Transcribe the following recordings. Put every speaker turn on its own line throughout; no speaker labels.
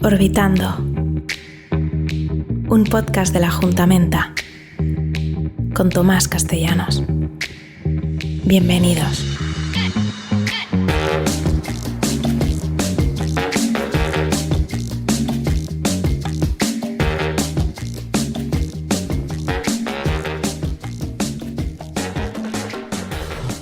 Orbitando, un podcast de la Juntamenta, con Tomás Castellanos. Bienvenidos.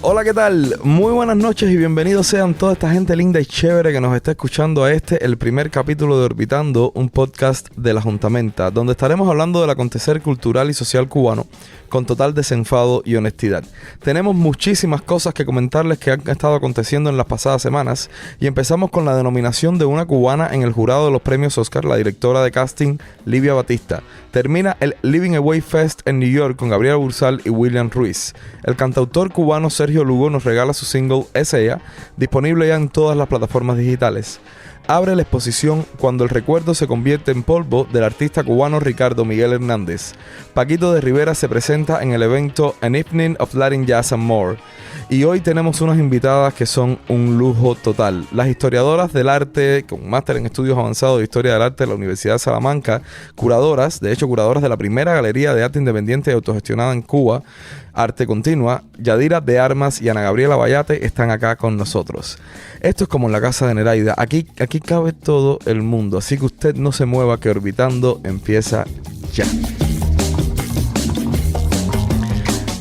Hola, ¿qué tal? Muy buenas noches y bienvenidos sean toda esta gente linda y chévere que nos está escuchando a el primer capítulo de Orbitando, un podcast de la Juntamenta, donde estaremos hablando del acontecer cultural y social cubano con total desenfado y honestidad. Tenemos muchísimas cosas que comentarles que han estado aconteciendo en las pasadas semanas y empezamos con la denominación de una cubana en el jurado de los premios Oscar, la directora de casting Livia Batista. Termina el Living Away Fest en New York con Gabriela Bursal y William Ruiz. El cantautor cubano Sergio Lugo nos regala su single Es Ella, disponible ya en todas las plataformas digitales. Abre la exposición Cuando el recuerdo se convierte en polvo del artista cubano Ricardo Miguel Hernández. Paquito de Rivera se presenta en el evento An Evening of Latin Jazz and More. Y hoy tenemos unas invitadas que son un lujo total. Las historiadoras del arte, con máster en estudios avanzados de historia del arte de la Universidad de Salamanca, curadoras de la primera galería de arte independiente y autogestionada en Cuba, Arte Continua, Yadira de Armas y Ana Gabriela Bayate están acá con nosotros. Esto es como en la casa de Nereida, aquí cabe todo el mundo, así que usted no se mueva que Orbitando empieza ya.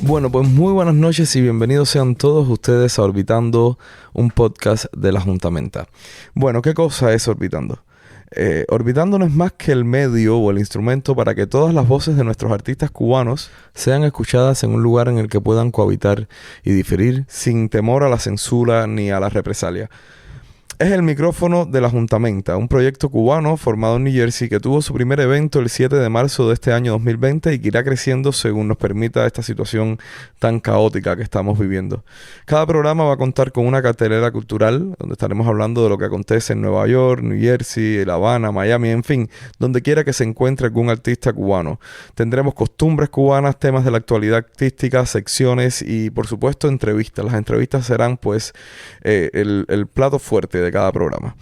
Bueno, pues muy buenas noches y bienvenidos sean todos ustedes a Orbitando, un podcast de la Juntamenta. Bueno, ¿qué cosa es Orbitando? Orbitando no es más que el medio o el instrumento para que todas las voces de nuestros artistas cubanos sean escuchadas en un lugar en el que puedan cohabitar y diferir sin temor a la censura ni a la represalia. Es el micrófono de la Juntamenta, un proyecto cubano formado en New Jersey que tuvo su primer evento el 7 de marzo de este año 2020 y que irá creciendo según nos permita esta situación tan caótica que estamos viviendo. Cada programa va a contar con una cartelera cultural, donde estaremos hablando de lo que acontece en Nueva York, New Jersey, La Habana, Miami, en fin, donde quiera que se encuentre algún artista cubano. Tendremos costumbres cubanas, temas de la actualidad artística, secciones y, por supuesto, entrevistas. Las entrevistas serán, pues, el plato fuerte de cada programa.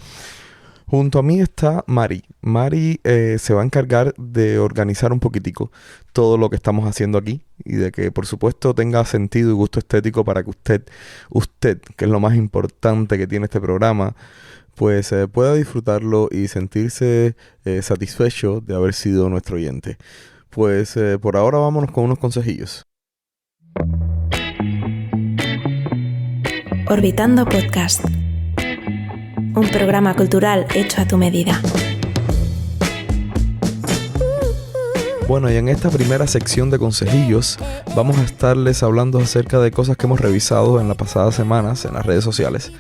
Junto a mí está Mari. Mari se va a encargar de organizar un poquitico todo lo que estamos haciendo aquí y de que, por supuesto, tenga sentido y gusto estético para que usted, que es lo más importante que tiene este programa, pues pueda disfrutarlo y sentirse satisfecho de haber sido nuestro oyente. Pues por ahora vámonos con unos consejillos.
Orbitando Podcast, un programa cultural hecho a tu medida.
Bueno, y en esta primera sección de consejillos vamos a estarles hablando acerca de cosas que hemos revisado en las pasadas semanas en las redes sociales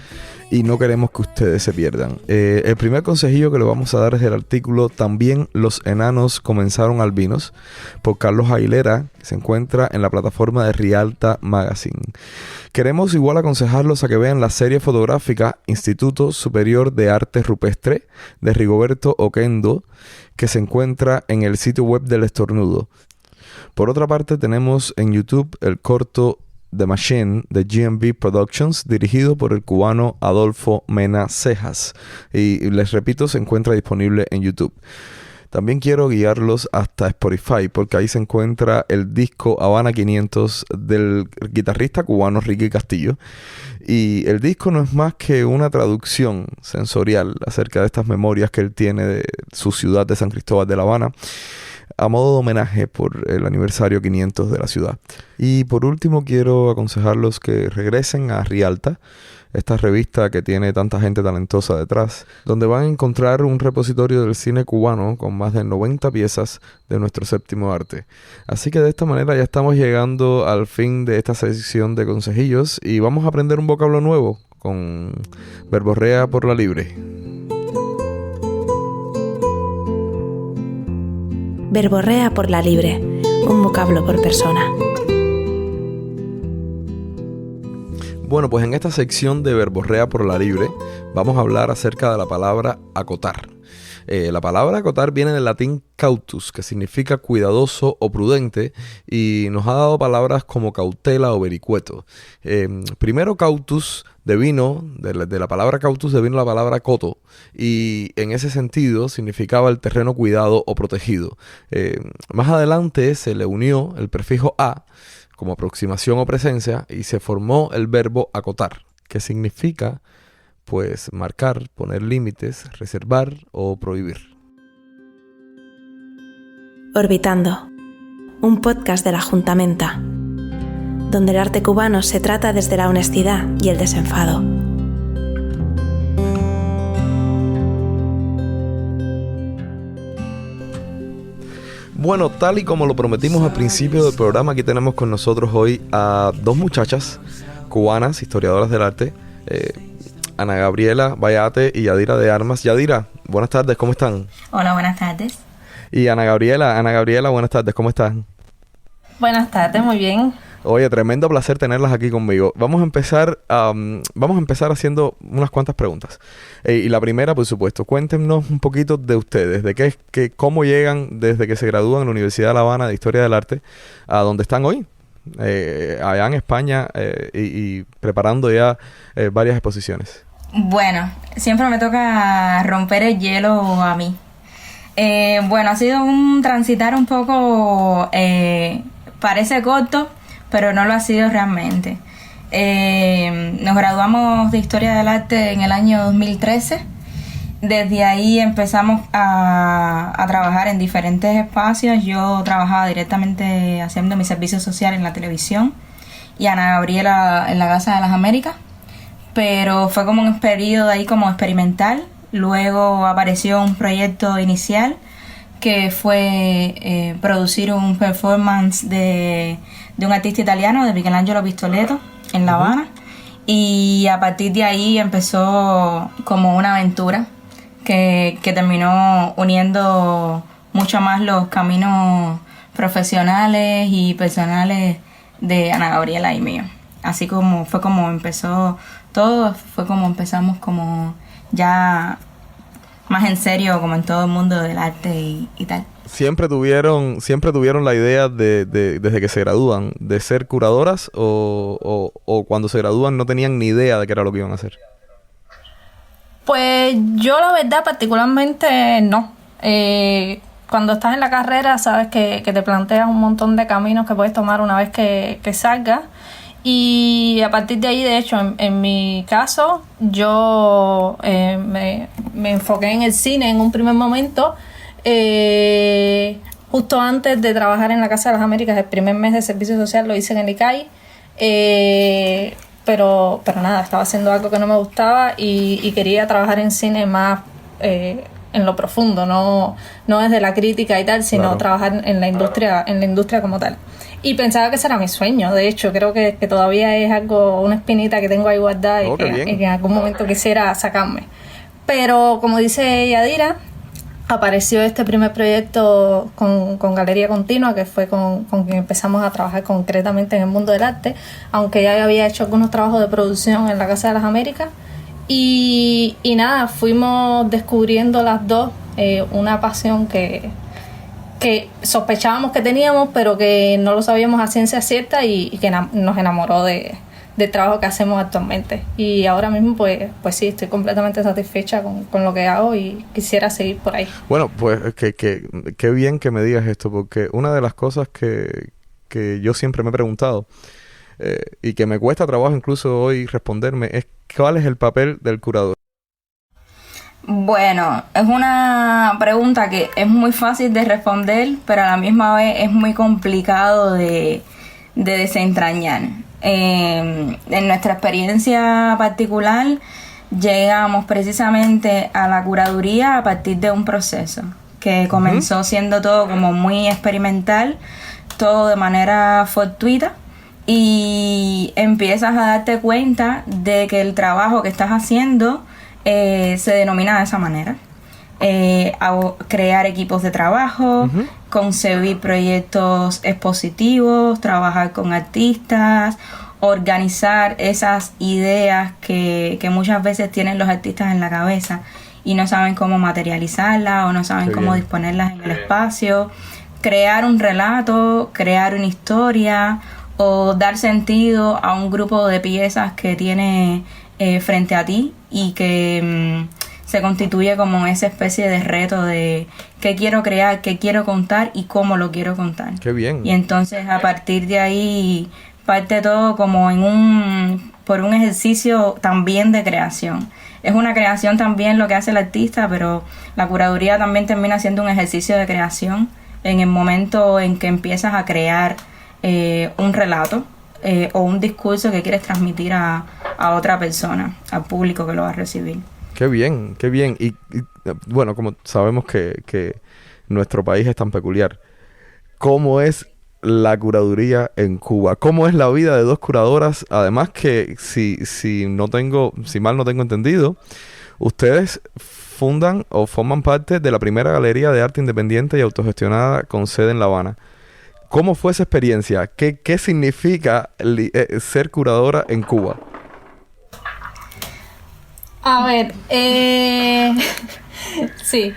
y no queremos que ustedes se pierdan. El primer consejillo que le vamos a dar es el artículo También los enanos comenzaron albinos, por Carlos Aguilera, que se encuentra en la plataforma de Rialta Magazine. Queremos igual aconsejarlos a que vean la serie fotográfica Instituto Superior de Arte Rupestre de Rigoberto Oquendo, que se encuentra en el sitio web del Estornudo. Por otra parte, tenemos en YouTube el corto The Machine de GMB Productions, dirigido por el cubano Adolfo Mena Cejas. Y les repito, se encuentra disponible en YouTube. También quiero guiarlos hasta Spotify, porque ahí se encuentra el disco Habana 500 del guitarrista cubano Ricky Castillo. Y el disco no es más que una traducción sensorial acerca de estas memorias que él tiene de su ciudad de San Cristóbal de La Habana, a modo de homenaje por el aniversario 500 de la ciudad. Y por último quiero aconsejarlos que regresen a Rialta, esta revista que tiene tanta gente talentosa detrás, donde van a encontrar un repositorio del cine cubano con más de 90 piezas de nuestro séptimo arte. Así que de esta manera ya estamos llegando al fin de esta sección de consejillos y vamos a aprender un vocablo nuevo con Verborrea por la Libre.
Verborrea por la Libre, un vocablo por persona.
Bueno, pues en esta sección de Verborrea por la Libre vamos a hablar acerca de la palabra acotar. La palabra acotar viene del latín cautus, que significa cuidadoso o prudente, y nos ha dado palabras como cautela o vericueto. Primero cautus devino, de la palabra cautus devino la palabra coto, y en ese sentido significaba el terreno cuidado o protegido. Más adelante se le unió el prefijo a, como aproximación o presencia, y se formó el verbo acotar, que significa pues marcar, poner límites, reservar o prohibir.
Orbitando, un podcast de la Juntamenta, donde el arte cubano se trata desde la honestidad y el desenfado.
Bueno, tal y como lo prometimos al principio del programa, aquí tenemos con nosotros hoy a dos muchachas cubanas, historiadoras del arte, Ana Gabriela Bayate y Yadira de Armas. Yadira, buenas tardes, ¿cómo están?
Hola, buenas tardes.
Y Ana Gabriela, buenas tardes, ¿cómo están?
Buenas tardes, muy bien.
Oye, tremendo placer tenerlas aquí conmigo. Vamos a empezar haciendo unas cuantas preguntas. Y la primera, por supuesto, cuéntenos un poquito de ustedes, de cómo llegan desde que se gradúan en la Universidad de La Habana de Historia del Arte a donde están hoy, allá en España, y preparando ya varias exposiciones.
Bueno, siempre me toca romper el hielo a mí. Bueno, ha sido un transitar un poco, parece corto, pero no lo ha sido realmente. Nos graduamos de Historia del Arte en el año 2013. Desde ahí empezamos a trabajar en diferentes espacios. Yo trabajaba directamente haciendo mi servicio social en la televisión y Ana Gabriela en la Casa de las Américas. Pero fue como un periodo ahí como experimental. Luego apareció un proyecto inicial que fue producir un performance de un artista italiano, de Michelangelo Pistoletto, en La Habana. Y a partir de ahí empezó como una aventura que terminó uniendo mucho más los caminos profesionales y personales de Ana Gabriela y mío. Así como fue como empezó todo, fue como empezamos como ya más en serio, como en todo el mundo del arte y tal.
¿Siempre tuvieron la idea desde que se gradúan de ser curadoras o cuando se gradúan no tenían ni idea de qué era lo que iban a hacer?
Pues yo la verdad particularmente no. Cuando estás en la carrera sabes que te planteas un montón de caminos que puedes tomar una vez que salgas. Y a partir de ahí, de hecho, en mi caso, yo me enfoqué en el cine en un primer momento. Justo antes de trabajar en la Casa de las Américas, el primer mes de servicio social lo hice en el ICAI. Pero nada, estaba haciendo algo que no me gustaba y quería trabajar en cine más en lo profundo, no desde la crítica y tal, sino claro, trabajar en la industria como tal. Y pensaba que ese era mi sueño. De hecho, creo que todavía es una espinita que tengo ahí guardada y que en algún momento quisiera sacarme. Pero como dice Yadira, apareció este primer proyecto con Galería Continua, que fue con quien empezamos a trabajar concretamente en el mundo del arte, aunque ya había hecho algunos trabajos de producción en la Casa de las Américas. Y nada, fuimos descubriendo las dos una pasión que sospechábamos que teníamos, pero que no lo sabíamos a ciencia cierta y que nos enamoró del trabajo que hacemos actualmente. Y ahora mismo pues sí, estoy completamente satisfecha con lo que hago y quisiera seguir por ahí.
Bueno, pues qué bien que me digas esto, porque una de las cosas que yo siempre me he preguntado y que me cuesta trabajo incluso hoy responderme es ¿cuál es el papel del curador?
Bueno, es una pregunta que es muy fácil de responder, pero a la misma vez es muy complicado de desentrañar. En nuestra experiencia particular, llegamos precisamente a la curaduría a partir de un proceso que comenzó siendo todo como muy experimental, todo de manera fortuita, y empiezas a darte cuenta de que el trabajo que estás haciendo se denomina de esa manera. Crear equipos de trabajo, concebir proyectos expositivos, trabajar con artistas, organizar esas ideas que muchas veces tienen los artistas en la cabeza y no saben cómo materializarlas o no saben
Qué
cómo
bien.
disponerlas en el espacio. Crear un relato, crear una historia o dar sentido a un grupo de piezas que tiene frente a ti y que se constituye como esa especie de reto de qué quiero crear, qué quiero contar y cómo lo quiero contar.
Qué bien.
Y entonces a partir de ahí parte todo como por un ejercicio también de creación. Es una creación también lo que hace el artista, pero la curaduría también termina siendo un ejercicio de creación en el momento en que empiezas a crear un relato o un discurso que quieres transmitir a otra persona, al público que lo va a recibir.
Qué bien, qué bien. Y bueno, como sabemos que nuestro país es tan peculiar, ¿cómo es la curaduría en Cuba? ¿Cómo es la vida de dos curadoras? Además que, si mal no tengo entendido, ustedes fundan o forman parte de la primera galería de arte independiente y autogestionada con sede en La Habana. ¿Cómo fue esa experiencia? ¿Qué significa ser curadora en Cuba?
A ver, sí.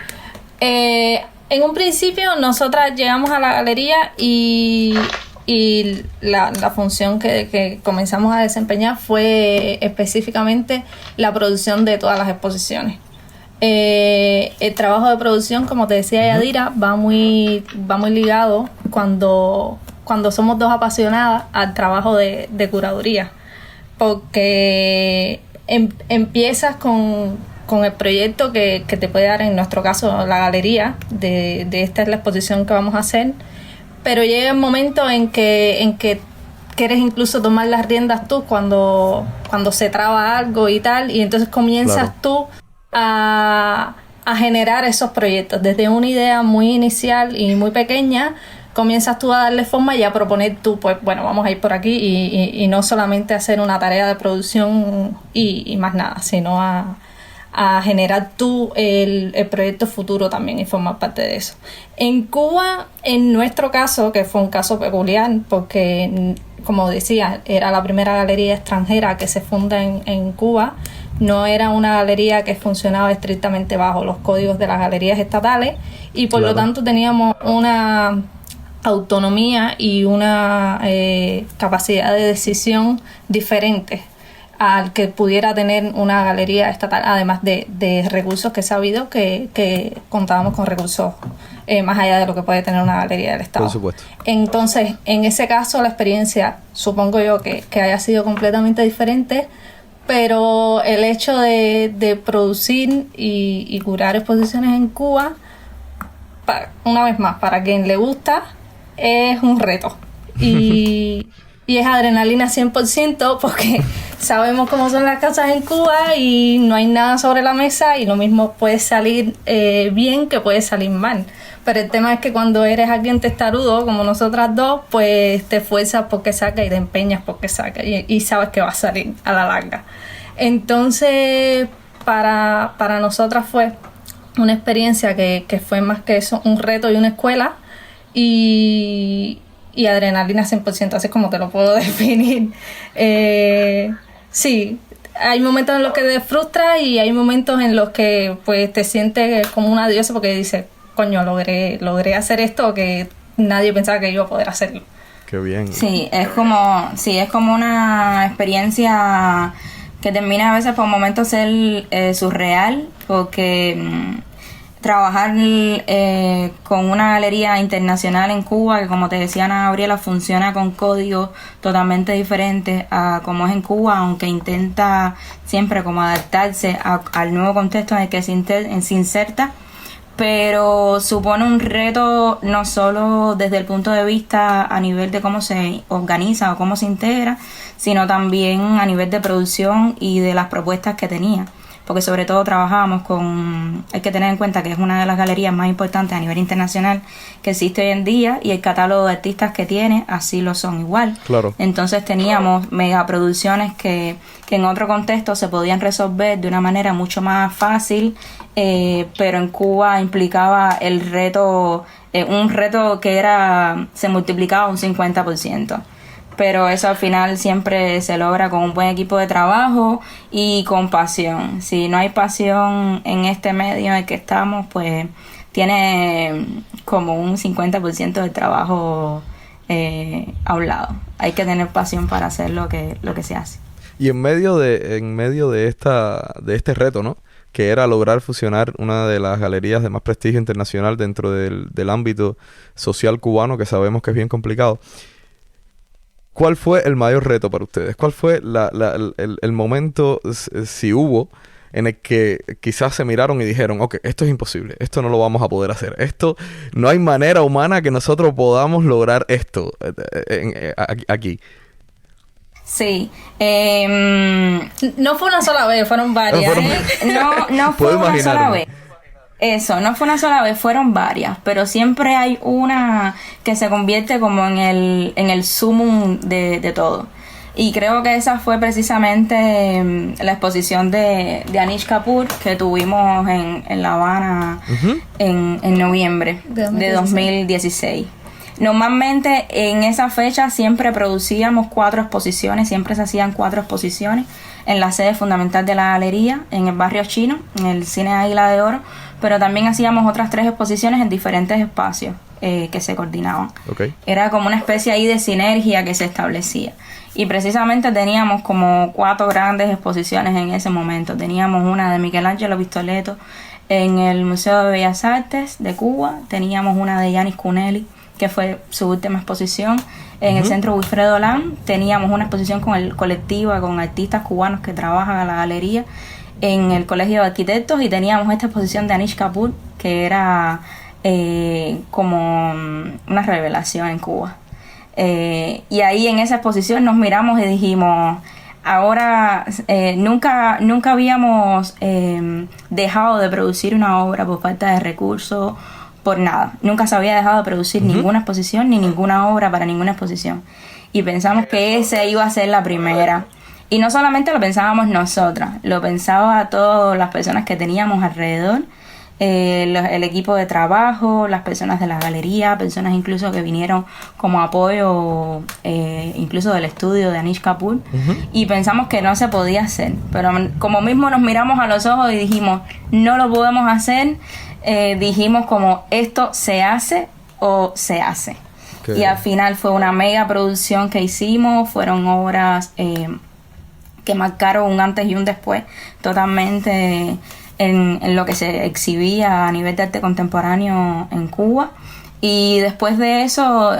En un principio nosotras llegamos a la galería y la función que comenzamos a desempeñar fue específicamente la producción de todas las exposiciones. El trabajo de producción, como te decía Yadira, va muy ligado cuando somos dos apasionadas al trabajo de curaduría, porque empiezas con el proyecto que te puede dar, en nuestro caso, la galería, de esta es la exposición que vamos a hacer, pero llega el momento en que quieres incluso tomar las riendas tú cuando se traba algo y tal, y entonces comienzas tú a generar esos proyectos. Desde una idea muy inicial y muy pequeña, comienzas tú a darle forma y a proponer tú, pues bueno, vamos a ir por aquí y no solamente hacer una tarea de producción y más nada, sino a generar tú el proyecto futuro también y formar parte de eso. En Cuba, en nuestro caso, que fue un caso peculiar, porque como decía, era la primera galería extranjera que se funda en Cuba, no era una galería que funcionaba estrictamente bajo los códigos de las galerías estatales y por lo tanto teníamos una autonomía y una capacidad de decisión diferente al que pudiera tener una galería estatal, además de recursos que he sabido que contábamos con recursos más allá de lo que puede tener una galería del Estado.
Por supuesto.
Entonces, en ese caso, la experiencia, supongo yo que haya sido completamente diferente, pero el hecho de producir y curar exposiciones en Cuba, una vez más, para quien le gusta, es un reto. Y es adrenalina 100% porque sabemos cómo son las cosas en Cuba y no hay nada sobre la mesa y lo mismo puede salir bien que puede salir mal. Pero el tema es que cuando eres alguien testarudo, como nosotras dos, pues te esfuerzas porque saca y te empeñas porque saca y sabes que va a salir a la larga. Entonces, para nosotras fue una experiencia que fue más que eso, un reto y una escuela y adrenalina 100%, así como te lo puedo definir. Sí, hay momentos en los que te frustras y hay momentos en los que pues te sientes como una diosa porque dices, coño, logré hacer esto que nadie pensaba que iba a poder hacerlo.
Qué bien.
Sí, es como una experiencia que termina a veces por momentos ser surreal, porque trabajar con una galería internacional en Cuba, que como te decía Ana Gabriela, funciona con códigos totalmente diferentes a como es en Cuba, aunque intenta siempre como adaptarse al nuevo contexto en el que se inserta, pero supone un reto no solo desde el punto de vista a nivel de cómo se organiza o cómo se integra, sino también a nivel de producción y de las propuestas que tenía. Porque sobre todo trabajábamos hay que tener en cuenta que es una de las galerías más importantes a nivel internacional que existe hoy en día y el catálogo de artistas que tiene así lo son igual.
Claro.
Entonces teníamos megaproducciones que en otro contexto se podían resolver de una manera mucho más fácil, pero en Cuba implicaba el reto, un reto que se multiplicaba un 50%. pero eso al final siempre se logra con un buen equipo de trabajo y con pasión. Si no hay pasión en este medio en el que estamos, pues tiene como un 50% del trabajo a un lado. Hay que tener pasión para hacer lo que se hace.
Y en medio de este reto, ¿no?, que era lograr fusionar una de las galerías de más prestigio internacional dentro del ámbito social cubano, que sabemos que es bien complicado, ¿cuál fue el mayor reto para ustedes? ¿Cuál fue el momento, si hubo, en el que quizás se miraron y dijeron, ok, esto es imposible, esto no lo vamos a poder hacer, esto, no hay manera humana que nosotros podamos lograr esto aquí?
Sí.
No fue una sola vez, fueron varias.
No fue una sola vez. Eso, no fue una sola vez, fueron varias, pero siempre hay una que se convierte como en el sumum de todo. Y creo que esa fue precisamente la exposición de Anish Kapoor que tuvimos en La Habana en noviembre de 2016. Normalmente en esa fecha siempre producíamos 4 exposiciones, siempre se hacían 4 exposiciones en la sede fundamental de la galería, en el barrio chino, en el Cine Águila de Oro, pero también hacíamos otras 3 exposiciones en diferentes espacios que se coordinaban.
Okay.
Era como una especie ahí de sinergia que se establecía. Y precisamente teníamos como 4 grandes exposiciones en ese momento. Teníamos una de Michelangelo Pistoletto en el Museo de Bellas Artes de Cuba, teníamos una de Yanis Cunelli, que fue su última exposición en el Centro Wilfredo Lam. Teníamos una exposición con el colectivo, con artistas cubanos que trabajan a la galería en el Colegio de Arquitectos, y teníamos esta exposición de Anish Kapoor, que era como una revelación en Cuba. Y ahí en esa exposición nos miramos y dijimos, ahora nunca habíamos dejado de producir una obra por falta de recursos, por nada. Nunca se había dejado de producir ninguna exposición ni ninguna obra para ninguna exposición. Y pensamos que esa iba a ser la primera. Y no solamente lo pensábamos nosotras, lo pensaba todas las personas que teníamos alrededor, el equipo de trabajo, las personas de la galería, personas incluso que vinieron como apoyo incluso del estudio de Anish Kapoor, y pensamos que no se podía hacer. Pero como mismo nos miramos a los ojos y dijimos, no lo podemos hacer, dijimos como, esto se hace o se hace. Okay. Y al final fue una mega producción que hicimos, fueron obras que marcaron un antes y un después totalmente en lo que se exhibía a nivel de arte contemporáneo en Cuba. Y después de eso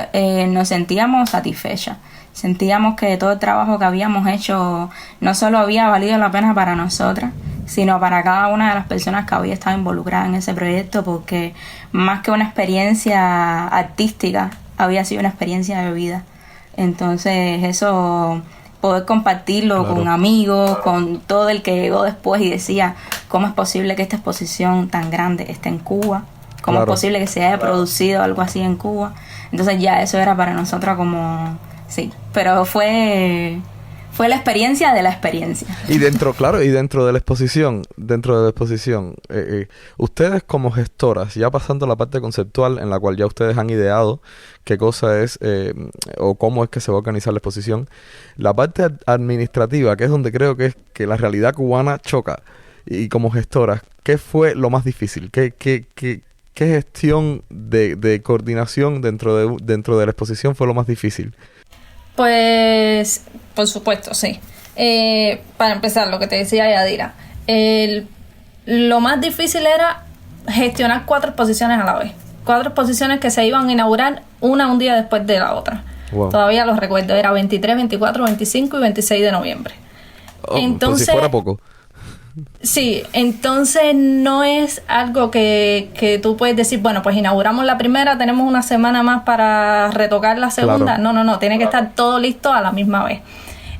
nos sentíamos satisfechas. Sentíamos que todo el trabajo que habíamos hecho no solo había valido la pena para nosotras, sino para cada una de las personas que había estado involucrada en ese proyecto, porque más que una experiencia artística, había sido una experiencia de vida. Entonces eso, poder compartirlo con amigos, con todo el que llegó después y decía, ¿cómo es posible que esta exposición tan grande esté en Cuba? ¿Cómo es posible que se haya producido algo así en Cuba? Entonces ya eso era para nosotros como, sí, pero fue la experiencia de la experiencia. Y dentro
de la exposición, ustedes como gestoras, ya pasando la parte conceptual en la cual ya ustedes han ideado qué cosa es o cómo es que se va a organizar la exposición, la parte administrativa, que es donde creo que es que la realidad cubana choca, y como gestoras, ¿qué fue lo más difícil? ¿Qué gestión de coordinación dentro de la exposición fue lo más difícil?
Pues, por supuesto, sí. Para empezar, lo que te decía Yadira, lo más difícil era gestionar 4 exposiciones a la vez. 4 exposiciones que se iban a inaugurar un día después de la otra. Wow. Todavía los recuerdo, era 23, 24, 25 y 26 de noviembre. Entonces,
si fuera poco.
Sí, entonces no es algo que tú puedes decir, bueno, pues inauguramos la primera, tenemos una semana más para retocar la segunda. Claro. No, tiene que estar todo listo a la misma vez.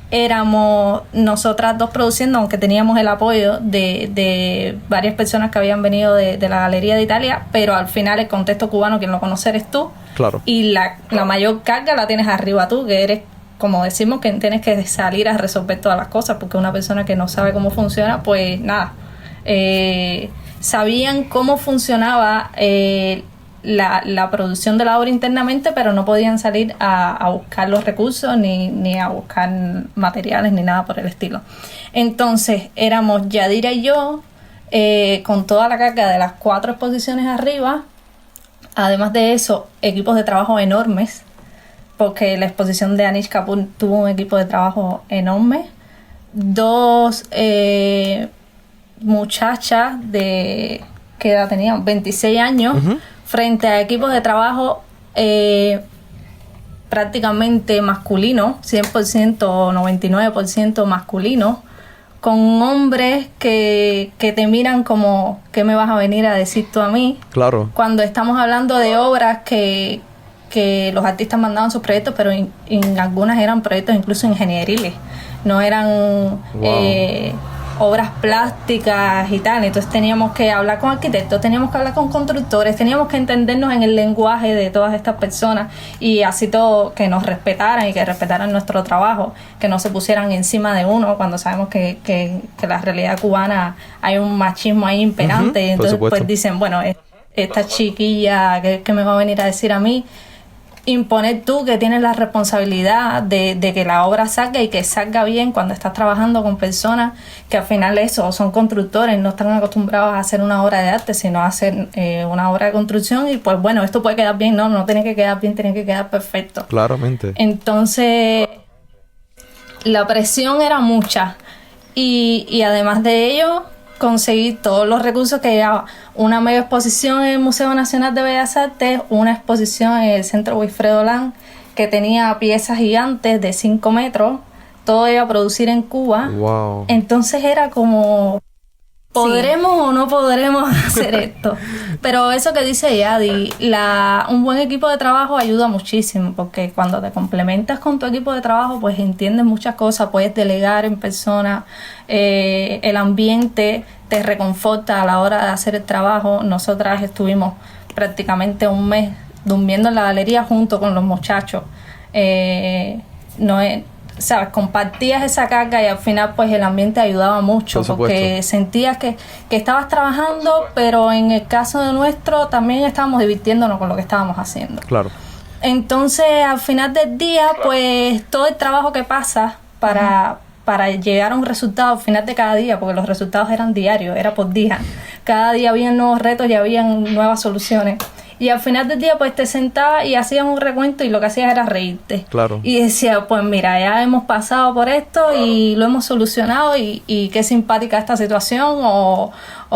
Éramos nosotras 2 produciendo, aunque teníamos el apoyo de varias personas que habían venido de la Galería de Italia, pero al final el contexto cubano, quien lo conoce eres tú.
Claro.
Y la mayor carga la tienes arriba tú, que eres, como decimos, que tienes que salir a resolver todas las cosas, porque una persona que no sabe cómo funciona, pues nada. Sabían cómo funcionaba la producción de la obra internamente, pero no podían salir a buscar los recursos ni a buscar materiales ni nada por el estilo. Entonces éramos Yadira y yo con toda la carga de las 4 exposiciones arriba. Además de eso, equipos de trabajo enormes, porque la exposición de Anish Kapoor tuvo un equipo de trabajo enorme. 2 muchachas de... ¿qué edad tenían? 26 años, frente a equipos de trabajo prácticamente masculinos, 100% o 99% masculinos, con hombres que te miran como, ¿qué me vas a venir a decir tú a mí?
Claro.
Cuando estamos hablando de obras que los artistas mandaban sus proyectos, pero en algunas eran proyectos incluso ingenieriles, no eran obras plásticas y tal. Entonces teníamos que hablar con arquitectos, teníamos que hablar con constructores, teníamos que entendernos en el lenguaje de todas estas personas, y así todo, que nos respetaran y que respetaran nuestro trabajo, que no se pusieran encima de uno, cuando sabemos que la realidad cubana hay un machismo ahí imperante. Y entonces pues dicen, bueno, esta chiquilla que me va a venir a decir a mí. Imponer tú, que tienes la responsabilidad de que la obra salga y que salga bien cuando estás trabajando con personas que al final eso, son constructores, no están acostumbrados a hacer una obra de arte, sino a hacer una obra de construcción. Y pues bueno, esto puede quedar bien, no tiene que quedar bien, tiene que quedar perfecto.
Claramente.
Entonces la presión era mucha, y además de ello, conseguir todos los recursos que llevaba. Una mega exposición en el Museo Nacional de Bellas Artes, una exposición en el Centro Wilfredo Lang, que tenía piezas gigantes de 5 metros, todo iba a producir en Cuba.
Wow.
Entonces era como, ¿podremos o no podremos hacer esto? Pero eso que dice Yadi, un buen equipo de trabajo ayuda muchísimo, porque cuando te complementas con tu equipo de trabajo, pues entiendes muchas cosas, puedes delegar en persona, el ambiente te reconforta a la hora de hacer el trabajo. Nosotras estuvimos prácticamente un mes durmiendo en la galería junto con los muchachos. ¿Sabes? Compartías esa carga, y al final pues el ambiente ayudaba mucho, porque sentías que estabas trabajando, pero en el caso de nuestro también estábamos divirtiéndonos con lo que estábamos haciendo.
Claro.
Entonces al final del día, pues todo el trabajo que pasa para llegar a un resultado al final de cada día, porque los resultados eran diarios, era por día, cada día había nuevos retos y habían nuevas soluciones. Y al final del día pues te sentabas y hacías un recuento, y lo que hacías era reírte.
Claro.
Y decías, pues mira, ya hemos pasado por esto y lo hemos solucionado, y qué simpática esta situación, o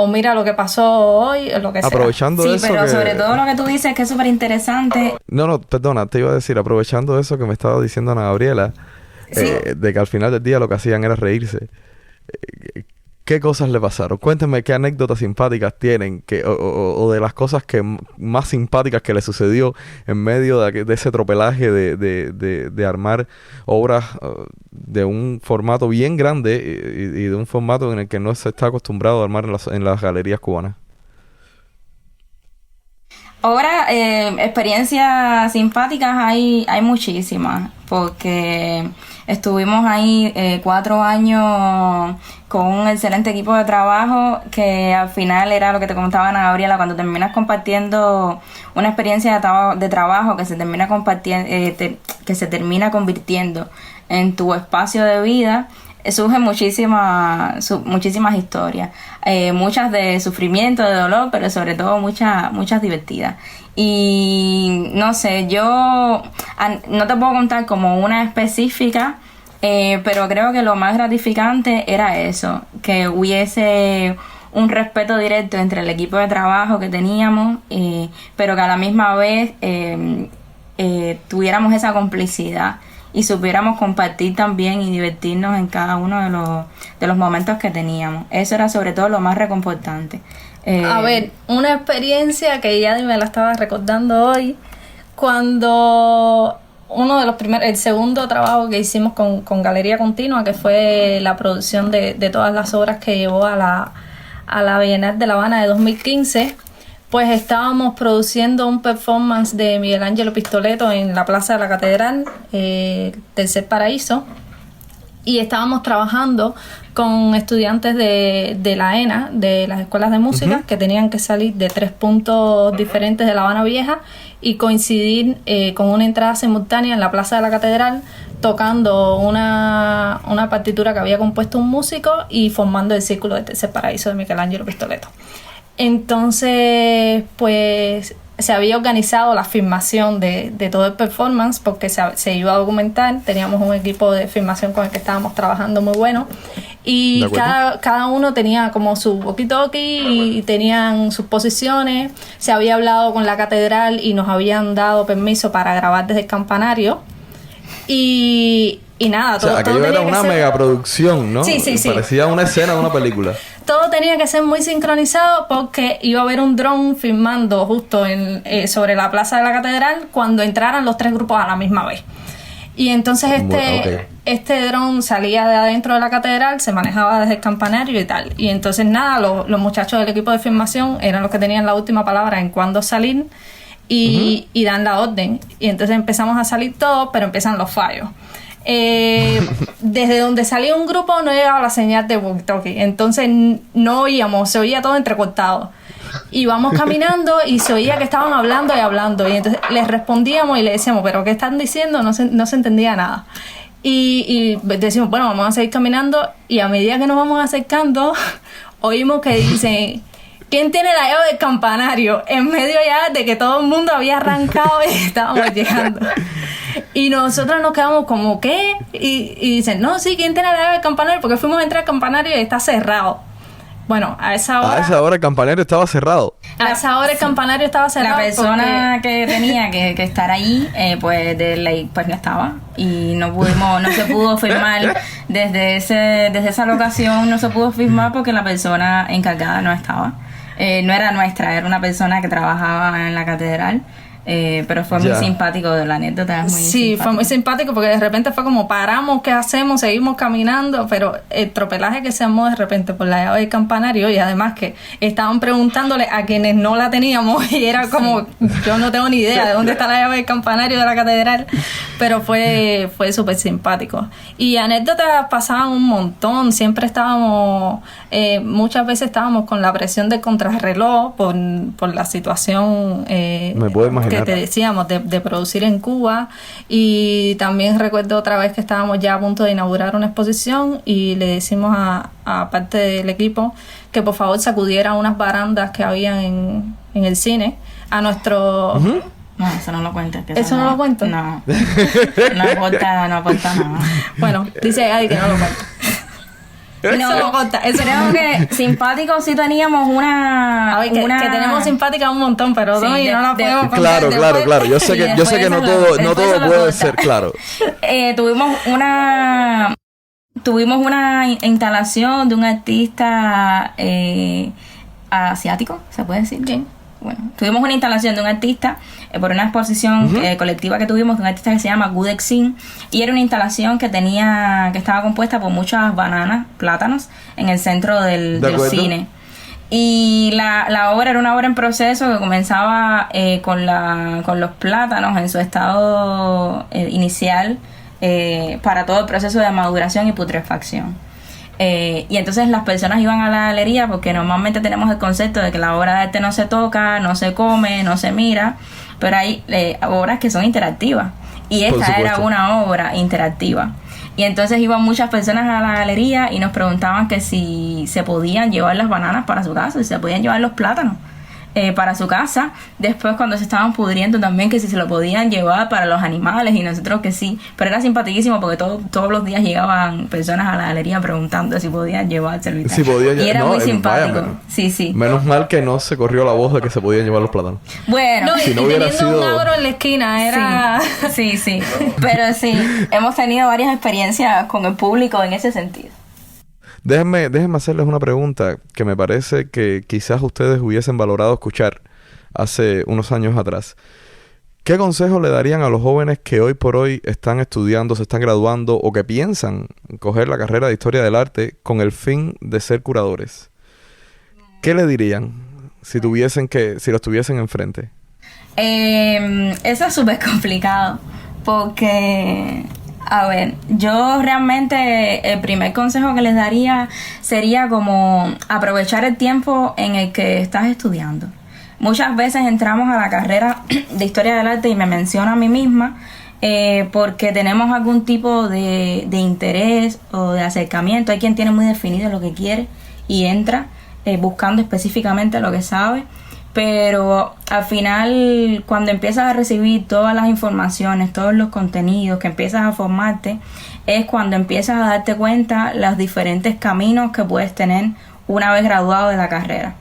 mira lo que pasó hoy, o lo que sea.
Aprovechando eso.
Sí, pero sobre todo lo que tú dices, que es súper interesante.
No, perdona, te iba a decir, aprovechando eso que me estaba diciendo Ana Gabriela, de que al final del día lo que hacían era reírse. ¿Qué cosas le pasaron? Cuéntenme qué anécdotas simpáticas tienen, o de las cosas más simpáticas que le sucedió en medio de ese tropelaje de armar obras de un formato bien grande, y de un formato en el que no se está acostumbrado a armar en las galerías cubanas.
Ahora, experiencias simpáticas hay muchísimas, porque estuvimos ahí 4 años con un excelente equipo de trabajo, que al final era lo que te comentaba Ana Gabriela, cuando terminas compartiendo una experiencia de trabajo que se termina compartiendo, que se termina convirtiendo en tu espacio de vida, surgen muchísimas historias, muchas de sufrimiento, de dolor, pero sobre todo muchas divertidas. Y no sé, yo no te puedo contar como una específica, pero creo que lo más gratificante era eso, que hubiese un respeto directo entre el equipo de trabajo que teníamos, pero que a la misma vez tuviéramos esa complicidad y supiéramos compartir también y divertirnos en cada uno de los momentos que teníamos. Eso era sobre todo lo más reconfortante.
A ver, una experiencia que ya me la estaba recordando hoy, cuando el segundo trabajo que hicimos con Galería Continua, que fue la producción de todas las obras que llevó a la Bienal de La Habana de 2015, pues estábamos produciendo un performance de Miguel Ángelo Pistoleto en la Plaza de la Catedral, Tercer Paraíso, y estábamos trabajando con estudiantes de la ENA, de las escuelas de música, que tenían que salir de 3 puntos diferentes de La Habana Vieja y coincidir con una entrada simultánea en la Plaza de la Catedral, tocando una partitura que había compuesto un músico y formando el Círculo de Tercer Paraíso de Michelangelo Pistoletto. Entonces, pues se había organizado la filmación de todo el performance porque se iba a documentar. Teníamos un equipo de filmación con el que estábamos trabajando muy bueno y cada uno tenía como su walkie-talkie y tenían sus posiciones. Se había hablado con la catedral y nos habían dado permiso para grabar desde el campanario y nada, todo,
aquello
todo
era una megaproducción, ¿no?
Sí.
Parecía una escena de una película.
Todo tenía que ser muy sincronizado porque iba a haber un dron filmando justo sobre la plaza de la catedral cuando entraran los 3 grupos a la misma vez. Y entonces este dron salía de adentro de la catedral, se manejaba desde el campanario y tal. Y entonces nada, los muchachos del equipo de filmación eran los que tenían la última palabra en cuándo salir y dan la orden. Y entonces empezamos a salir todos, pero empiezan los fallos. Desde donde salía un grupo no llegaba la señal de walkie-talkie, entonces no oíamos, se oía todo entrecortado. Íbamos caminando y se oía que estaban hablando y entonces les respondíamos y le decíamos, pero ¿qué están diciendo? No se entendía nada. Y decimos, bueno, vamos a seguir caminando y a medida que nos vamos acercando oímos que dicen, ¿quién tiene la llave del campanario? En medio ya de que todo el mundo había arrancado y estábamos llegando. Y nosotros nos quedamos como, ¿qué? Y dicen, no, sí, ¿quién tiene la llave del campanario? Porque fuimos a entrar al campanario y está cerrado. Bueno, a esa hora
el campanario estaba cerrado.
A esa hora el campanario estaba cerrado.
La persona que tenía que estar ahí, pues no estaba. Y no se pudo firmar desde esa locación, no se pudo firmar porque la persona encargada no estaba. No era nuestra, era una persona que trabajaba en la catedral. Pero fue muy simpático la anécdota.
Fue muy simpático porque de repente fue como paramos, ¿qué hacemos? Seguimos caminando, pero el tropelaje que se armó de repente por la llave del campanario y además que estaban preguntándole a quienes no la teníamos y era como, yo no tengo ni idea de dónde está la llave del campanario de la catedral, pero fue súper simpático. Y anécdotas pasaban un montón, siempre estábamos, muchas veces estábamos con la presión del contrarreloj por la situación.
Me puedo imaginar.
Que te decíamos de producir en Cuba. Y también recuerdo otra vez que estábamos ya a punto de inaugurar una exposición y le decimos a parte del equipo que por favor sacudiera unas barandas que habían en el cine a nuestro...
No, eso no lo cuentes.
¿Eso no lo cuento?
No. No aporta nada.
Bueno, dice Adi que no lo cuento.
No, lo conta. Creo que simpáticos sí teníamos una...
A ver, que tenemos simpática un montón, pero sí, no la podemos contar.
Claro. Yo sé que no todo puede ser claro.
Tuvimos una instalación de un artista asiático, ¿se puede decir?
Sí.
Bueno, tuvimos una instalación de un artista por una exposición colectiva que tuvimos de un artista que se llama Gudexin, y era una instalación que estaba compuesta por muchas bananas, plátanos, en el centro del cine. Y la obra era una obra en proceso que comenzaba con los plátanos en su estado inicial para todo el proceso de maduración y putrefacción. Y entonces las personas iban a la galería porque normalmente tenemos el concepto de que la obra de arte no se toca, no se come, no se mira, pero hay obras que son interactivas y esta era una obra interactiva. Y entonces iban muchas personas a la galería y nos preguntaban que si se podían llevar las bananas para su casa, si se podían llevar los plátanos para su casa. Después, cuando se estaban pudriendo, también que si se lo podían llevar para los animales, y nosotros que sí. Pero era simpaticísimo porque todos los días llegaban personas a la galería preguntando si podían llevárselo y tal. Y era muy simpático. Sí.
Menos mal que no se corrió la voz de que se podían llevar los plátanos.
Bueno,
si no hubiera sido un agro en la esquina, era...
Sí. Pero sí, hemos tenido varias experiencias con el público en ese sentido.
Déjenme hacerles una pregunta que me parece que quizás ustedes hubiesen valorado escuchar hace unos años atrás. ¿Qué consejo le darían a los jóvenes que hoy por hoy están estudiando, se están graduando o que piensan coger la carrera de Historia del Arte con el fin de ser curadores? ¿Qué le dirían si los tuviesen enfrente?
Eso es súper complicado porque A ver, yo realmente el primer consejo que les daría sería como aprovechar el tiempo en el que estás estudiando. Muchas veces entramos a la carrera de Historia del Arte y me menciono a mí misma porque tenemos algún tipo de interés o de acercamiento. Hay quien tiene muy definido lo que quiere y entra buscando específicamente lo que sabe. Pero al final, cuando empiezas a recibir todas las informaciones, todos los contenidos, que empiezas a formarte, es cuando empiezas a darte cuenta los diferentes caminos que puedes tener una vez graduado de la carrera.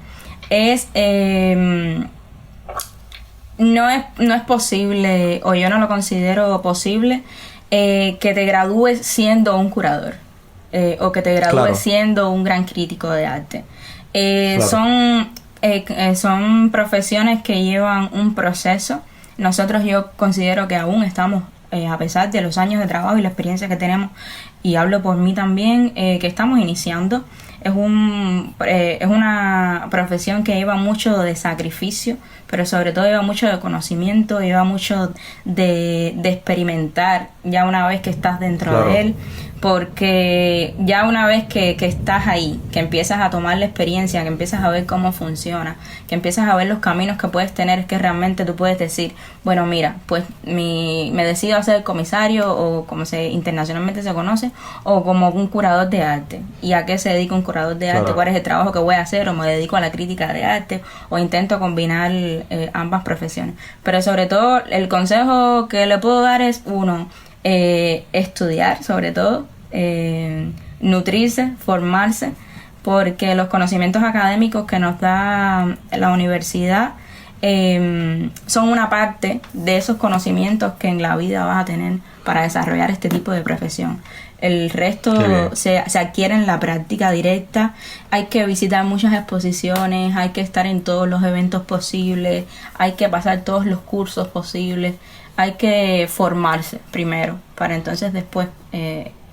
No es posible, o yo no lo considero posible, que te gradúes siendo un curador o que te gradúes siendo un gran crítico de arte. Son profesiones que llevan un proceso. Nosotros, yo considero que aún estamos, a pesar de los años de trabajo y la experiencia que tenemos, y hablo por mí también, que estamos iniciando. Es una profesión que lleva mucho de sacrificio, pero sobre todo lleva mucho de conocimiento, lleva mucho de experimentar ya una vez que estás dentro de él, porque ya una vez que estás ahí, que empiezas a tomar la experiencia, que empiezas a ver cómo funciona, que empiezas a ver los caminos que puedes tener, es que realmente tú puedes decir, bueno, mira, pues me decido a ser comisario, o como internacionalmente se conoce, o como un curador de arte. ¿Y a qué se dedica un curador de arte? ¿Cuál es el trabajo que voy a hacer? ¿O me dedico a la crítica de arte? ¿O intento combinar ambas profesiones? Pero sobre todo, el consejo que le puedo dar es, uno, estudiar, sobre todo, nutrirse, formarse, porque los conocimientos académicos que nos da la universidad son una parte de esos conocimientos que en la vida vas a tener para desarrollar este tipo de profesión. El resto se adquiere en la práctica directa. Hay que visitar muchas exposiciones, hay que estar en todos los eventos posibles, hay que pasar todos los cursos posibles, hay que formarse primero para entonces después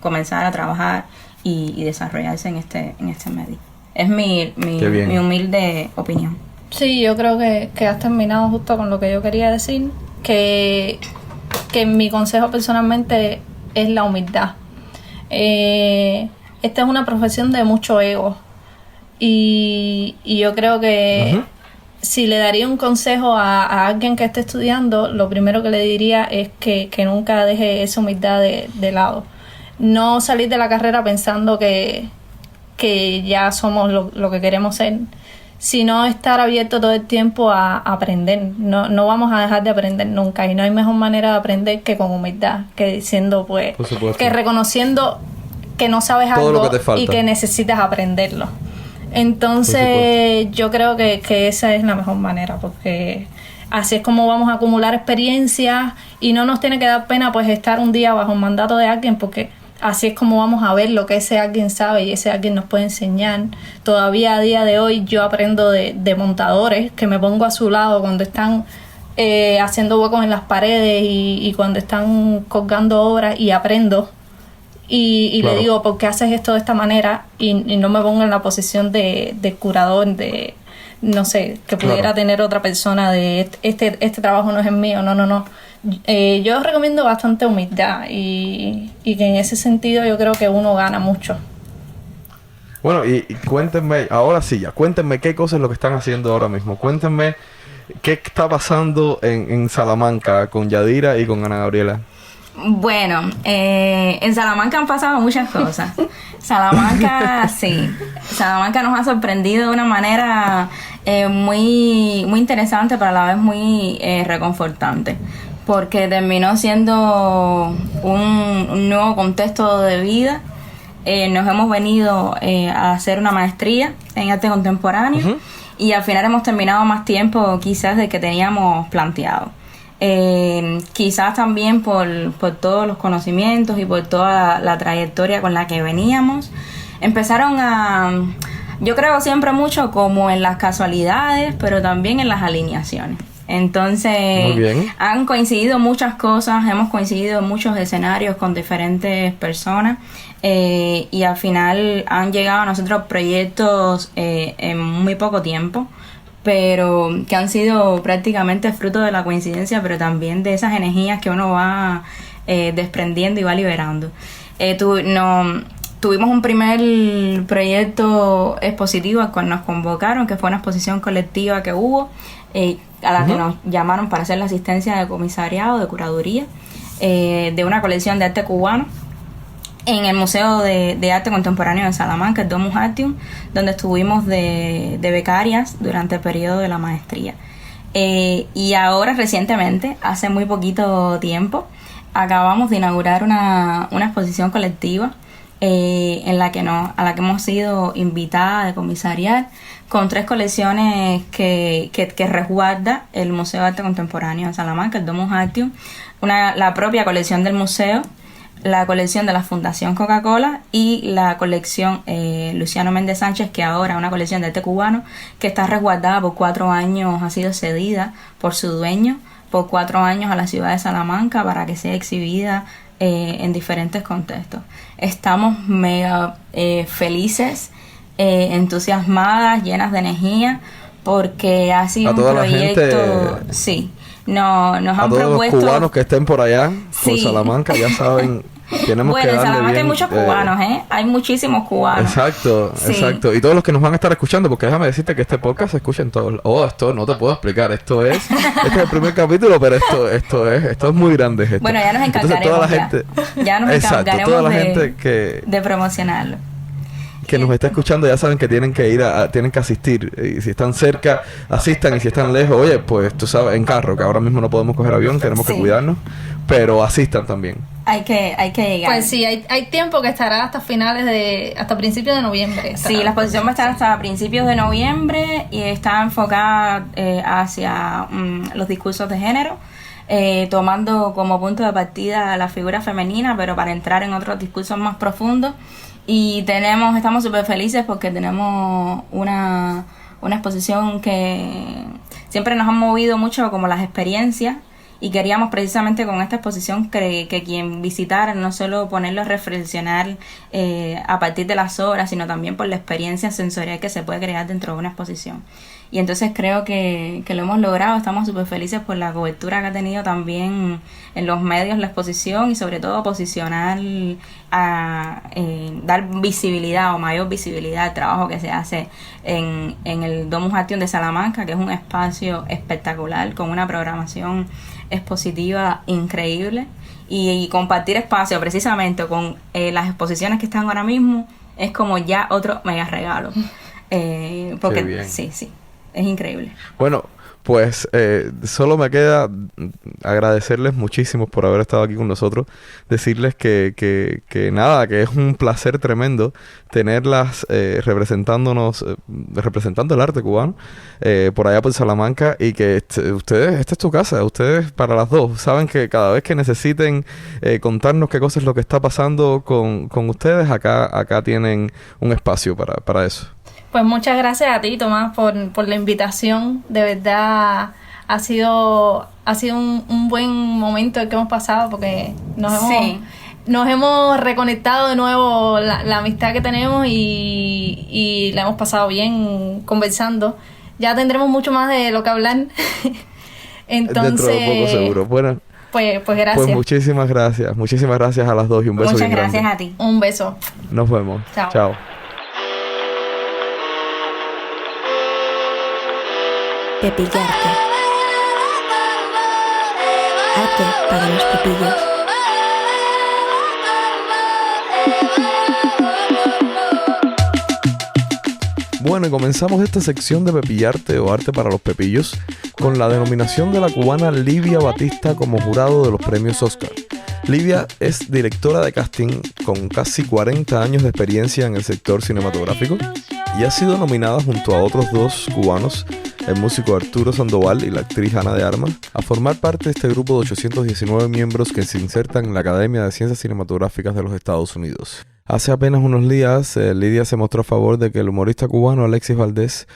comenzar a trabajar y desarrollarse en este medio. Es mi humilde opinión.
Sí, yo creo que has terminado justo con lo que yo quería decir, que mi consejo personalmente es la humildad. Esta es una profesión de mucho ego y yo creo que si le daría un consejo a alguien que esté estudiando, lo primero que le diría es que nunca deje esa humildad de lado. No salir de la carrera pensando que ya somos lo que queremos ser, sino estar abierto todo el tiempo a aprender. No vamos a dejar de aprender nunca, y no hay mejor manera de aprender que con humildad, que diciendo, pues, que reconociendo que no sabes algo y que necesitas aprenderlo. Entonces yo creo que esa es la mejor manera, porque así es como vamos a acumular experiencias y no nos tiene que dar pena pues estar un día bajo el mandato de alguien, porque así es como vamos a ver lo que ese alguien sabe y ese alguien nos puede enseñar. Todavía a día de hoy yo aprendo de montadores, que me pongo a su lado cuando están haciendo huecos en las paredes y cuando están colgando obras, y aprendo. Y le digo, ¿por qué haces esto de esta manera? Y no me pongo en la posición de curador, de, no sé, que pudiera tener otra persona de este trabajo no es el mío. No. Yo recomiendo bastante humildad y que en ese sentido yo creo que uno gana mucho.
Bueno, y cuéntenme, ahora sí ya, cuéntenme qué cosas es lo que están haciendo ahora mismo. Cuéntenme qué está pasando en Salamanca con Yadira y con Ana Gabriela.
Bueno, en Salamanca han pasado muchas cosas. Salamanca, sí. Salamanca nos ha sorprendido de una manera muy, muy interesante, pero a la vez muy reconfortante, porque terminó siendo un nuevo contexto de vida. Nos hemos venido a hacer una maestría en arte contemporáneo y al final hemos terminado más tiempo quizás del que teníamos planteado. Quizás también por todos los conocimientos y por toda la trayectoria con la que veníamos, empezaron yo creo siempre mucho como en las casualidades, pero también en las alineaciones. Entonces han coincidido muchas cosas, hemos coincidido en muchos escenarios con diferentes personas, y al final han llegado a nosotros proyectos en muy poco tiempo, pero que han sido prácticamente fruto de la coincidencia, pero también de esas energías que uno va desprendiendo y va liberando. Tuvimos un primer proyecto expositivo al cual nos convocaron, que fue una exposición colectiva que hubo, a la que nos llamaron para hacer la asistencia de comisariado, de curaduría, de una colección de arte cubano en el Museo de Arte Contemporáneo de Salamanca, el Domus Artium, donde estuvimos de becarias durante el periodo de la maestría. Y ahora recientemente, hace muy poquito tiempo, acabamos de inaugurar una exposición colectiva a la que hemos sido invitadas de comisariar, con 3 colecciones que resguarda el Museo de Arte Contemporáneo de Salamanca, el Domus Artium, la propia colección del museo, la colección de la Fundación Coca-Cola y la colección Luciano Méndez Sánchez, que ahora es una colección de arte cubano que está resguardada por 4 años, ha sido cedida por su dueño por 4 años a la ciudad de Salamanca para que sea exhibida en diferentes contextos. Estamos mega felices, entusiasmadas, llenas de energía, porque ha sido un proyecto... Sí, nos han propuesto... A todos los cubanos
que estén por allá, por Salamanca, ya saben... Tenemos
bueno, en Salamanca hay muchos cubanos, hay muchísimos cubanos.
Exacto, sí. Exacto. Y todos los que nos van a estar escuchando, porque déjame decirte que este podcast se escucha en todos. Esto no te puedo explicar. Este es el primer capítulo, pero esto es muy grande.
Bueno, ya nos encargaremos.
Entonces, toda la gente,
ya nos encargaremos
toda la gente
de promocionarlo.
Que nos está escuchando ya saben que tienen que tienen que asistir. Y si están cerca, asistan. Y si están lejos, oye, pues tú sabes, en carro, que ahora mismo no podemos coger avión, tenemos que cuidarnos. Pero asistan también.
Hay que llegar.
Pues sí, hay tiempo que estará hasta principios de noviembre.
Sí, la exposición va a estar hasta principios de noviembre y está enfocada hacia los discursos de género, tomando como punto de partida la figura femenina, pero para entrar en otros discursos más profundos. Y estamos súper felices porque tenemos una exposición que siempre nos han movido mucho, como las experiencias, y queríamos precisamente con esta exposición que quien visitara no solo ponerlo a reflexionar a partir de las obras, sino también por la experiencia sensorial que se puede crear dentro de una exposición. Y entonces creo que lo hemos logrado. Estamos súper felices por la cobertura que ha tenido también en los medios la exposición, y sobre todo posicionar, dar visibilidad o mayor visibilidad al trabajo que se hace en el Domus Artium de Salamanca, que es un espacio espectacular con una programación expositiva increíble, y compartir espacio precisamente con las exposiciones que están ahora mismo es como ya otro mega regalo, porque sí, es increíble.
Bueno, pues solo me queda agradecerles muchísimo por haber estado aquí con nosotros, decirles que nada, que es un placer tremendo tenerlas representando el arte cubano por allá por Salamanca, y que ustedes, esta es tu casa, ustedes para las dos, saben que cada vez que necesiten contarnos qué cosa es lo que está pasando con ustedes, acá tienen un espacio para eso.
Pues muchas gracias a ti, Tomás, por la invitación. De verdad ha sido un buen momento el que hemos pasado, porque nos hemos reconectado de nuevo la amistad que tenemos y la hemos pasado bien conversando. Ya tendremos mucho más de lo que hablar. Entonces,
dentro de poco seguro. Bueno,
pues gracias.
Pues muchísimas gracias a las dos, y un beso bien grande.
Muchas gracias a ti.
Un beso.
Nos vemos. Chao.
Pepillarte. Arte para los pepillos.
Bueno, y comenzamos esta sección de Pepillarte o Arte para los Pepillos con la denominación de la cubana Livia Batista como jurado de los premios Oscar. Livia es directora de casting con casi 40 años de experiencia en el sector cinematográfico y ha sido nominada junto a otros 2 cubanos, el músico Arturo Sandoval y la actriz Ana de Armas, a formar parte de este grupo de 819 miembros que se insertan en la Academia de Ciencias Cinematográficas de los Estados Unidos. Hace apenas unos días, Lidia se mostró a favor de que el humorista cubano Alexis Valdés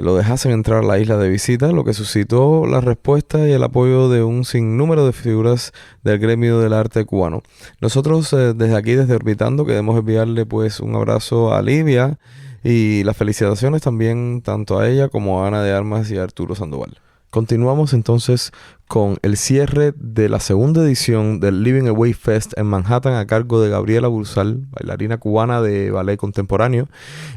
lo dejasen entrar a la isla de visita, lo que suscitó la respuesta y el apoyo de un sinnúmero de figuras del gremio del arte cubano. Nosotros desde aquí, desde Orbitando, queremos enviarle pues un abrazo a Livia y las felicitaciones también tanto a ella como a Ana de Armas y a Arturo Sandoval. Continuamos entonces con el cierre de la segunda edición del Living Away Fest en Manhattan a cargo de Gabriela Bursal, bailarina cubana de ballet contemporáneo,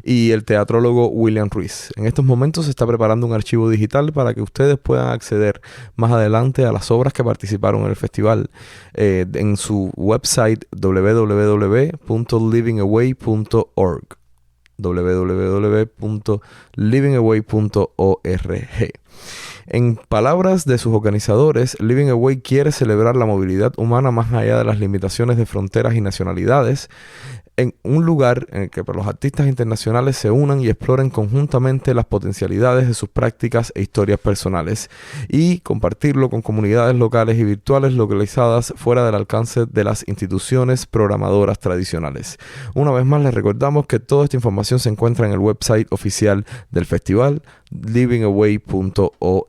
y el teatrólogo William Ruiz. En estos momentos se está preparando un archivo digital para que ustedes puedan acceder más adelante a las obras que participaron en el festival en su website www.livingaway.org www.livingaway.org. En palabras de sus organizadores, Living Away quiere celebrar la movilidad humana más allá de las limitaciones de fronteras y nacionalidades, en un lugar en el que los artistas internacionales se unan y exploren conjuntamente las potencialidades de sus prácticas e historias personales, y compartirlo con comunidades locales y virtuales localizadas fuera del alcance de las instituciones programadoras tradicionales. Una vez más les recordamos que toda esta información se encuentra en el website oficial del festival, livingaway.org.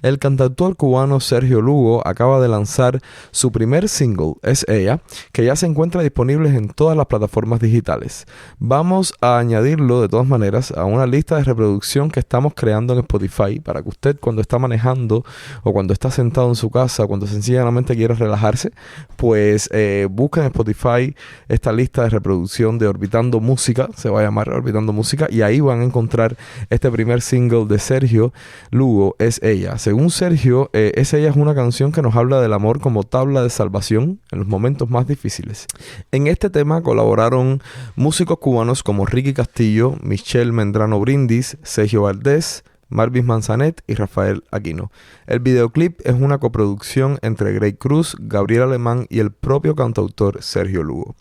El cantautor cubano Sergio Lugo acaba de lanzar su primer single, Es Ella, que ya se encuentra disponible en todas las plataformas digitales. Vamos a añadirlo de todas maneras a una lista de reproducción que estamos creando en Spotify para que usted, cuando está manejando o cuando está sentado en su casa o cuando sencillamente quiere relajarse, pues busque en Spotify esta lista de reproducción de Orbitando Música, se va a llamar Orbitando Música, y ahí van a encontrar este primer single de Sergio Lugo, Es Ella. Según Sergio, Es Ella es una canción que nos habla del amor como tabla de salvación en los momentos más difíciles. En este tema colaboraron músicos cubanos como Ricky Castillo, Michelle Mendrano Brindis, Sergio Valdés, Marvis Manzanet y Rafael Aquino. El videoclip es una coproducción entre Grey Cruz, Gabriel Alemán y el propio cantautor Sergio Lugo.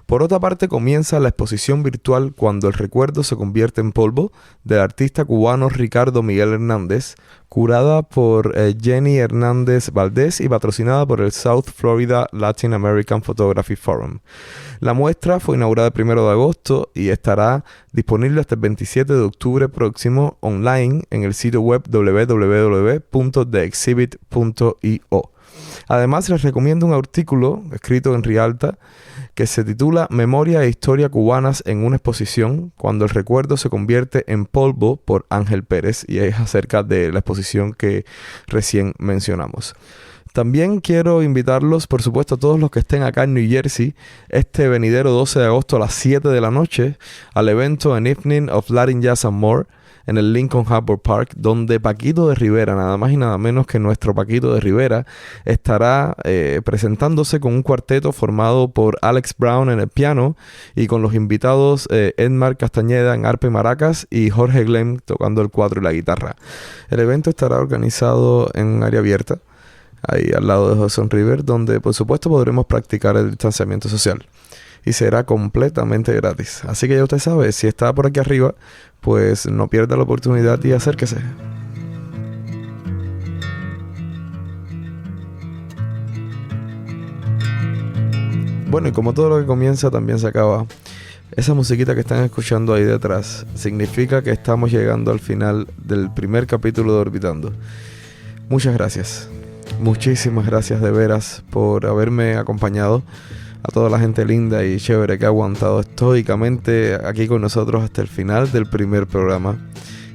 Por otra parte, comienza la exposición virtual Cuando el recuerdo se convierte en polvo, del artista cubano Ricardo Miguel Hernández, curada por Jenny Hernández Valdés y patrocinada por el South Florida Latin American Photography Forum. La muestra fue inaugurada el 1 de agosto y estará disponible hasta el 27 de octubre próximo online en el sitio web www.theexhibit.io. Además, les recomiendo un artículo escrito en Rialta que se titula Memoria e Historia Cubanas en una exposición, Cuando el recuerdo se convierte en polvo, por Ángel Pérez, y es acerca de la exposición que recién mencionamos. También quiero invitarlos, por supuesto, a todos los que estén acá en New Jersey, este venidero 12 de agosto a las 7 de la noche, al evento An Evening of Latin Jazz and More, en el Lincoln Harbor Park, donde Paquito de Rivera, nada más y nada menos que nuestro Paquito de Rivera, estará presentándose con un cuarteto formado por Alex Brown en el piano y con los invitados Edmar Castañeda en arpa y maracas y Jorge Glenn tocando el cuatro y la guitarra. El evento estará organizado en un área abierta, ahí al lado de Hudson River, donde por supuesto podremos practicar el distanciamiento social. Y será completamente gratis. Así que ya usted sabe, si está por aquí arriba, pues no pierda la oportunidad y acérquese. Bueno, y como todo lo que comienza también se acaba, esa musiquita que están escuchando ahí detrás significa que estamos llegando al final del primer capítulo de Orbitando. Muchas gracias. Muchísimas gracias de veras por haberme acompañado. A toda la gente linda y chévere que ha aguantado estoicamente aquí con nosotros hasta el final del primer programa.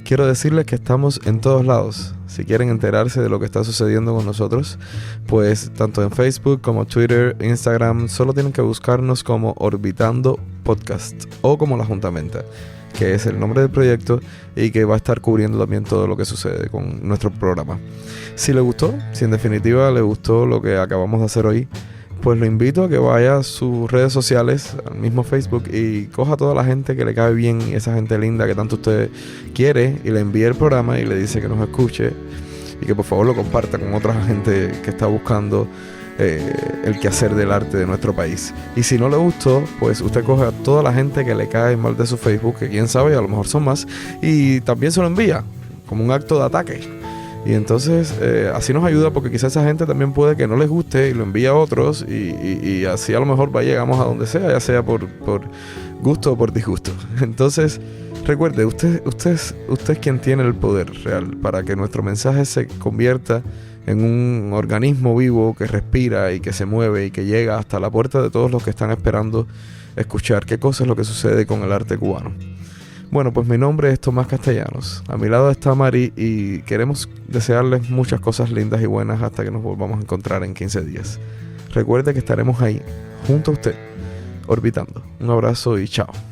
Quiero decirles que estamos en todos lados. Si quieren enterarse de lo que está sucediendo con nosotros, pues tanto en Facebook como Twitter, Instagram, solo tienen que buscarnos como Orbitando Podcast o como La Juntamenta, que es el nombre del proyecto y que va a estar cubriendo también todo lo que sucede con nuestro programa. Si le gustó, si en definitiva le gustó lo que acabamos de hacer hoy, pues lo invito a que vaya a sus redes sociales, al mismo Facebook, y coja a toda la gente que le cae bien, y esa gente linda que tanto usted quiere, y le envíe el programa y le dice que nos escuche y que por favor lo comparta con otra gente que está buscando el quehacer del arte de nuestro país. Y si no le gustó, pues usted coge a toda la gente que le cae mal de su Facebook, que quién sabe, a lo mejor son más, y también se lo envía como un acto de ataque. Y entonces así nos ayuda, porque quizás esa gente también puede que no les guste y lo envía a otros, y así a lo mejor llegamos a donde sea, ya sea por gusto o por disgusto. Entonces recuerde, usted es quien tiene el poder real para que nuestro mensaje se convierta en un organismo vivo que respira y que se mueve y que llega hasta la puerta de todos los que están esperando escuchar qué cosa es lo que sucede con el arte cubano. Bueno, pues mi nombre es Tomás Castellanos. A mi lado está Mari y queremos desearles muchas cosas lindas y buenas hasta que nos volvamos a encontrar en 15 días. Recuerde que estaremos ahí, junto a usted, orbitando. Un abrazo y chao.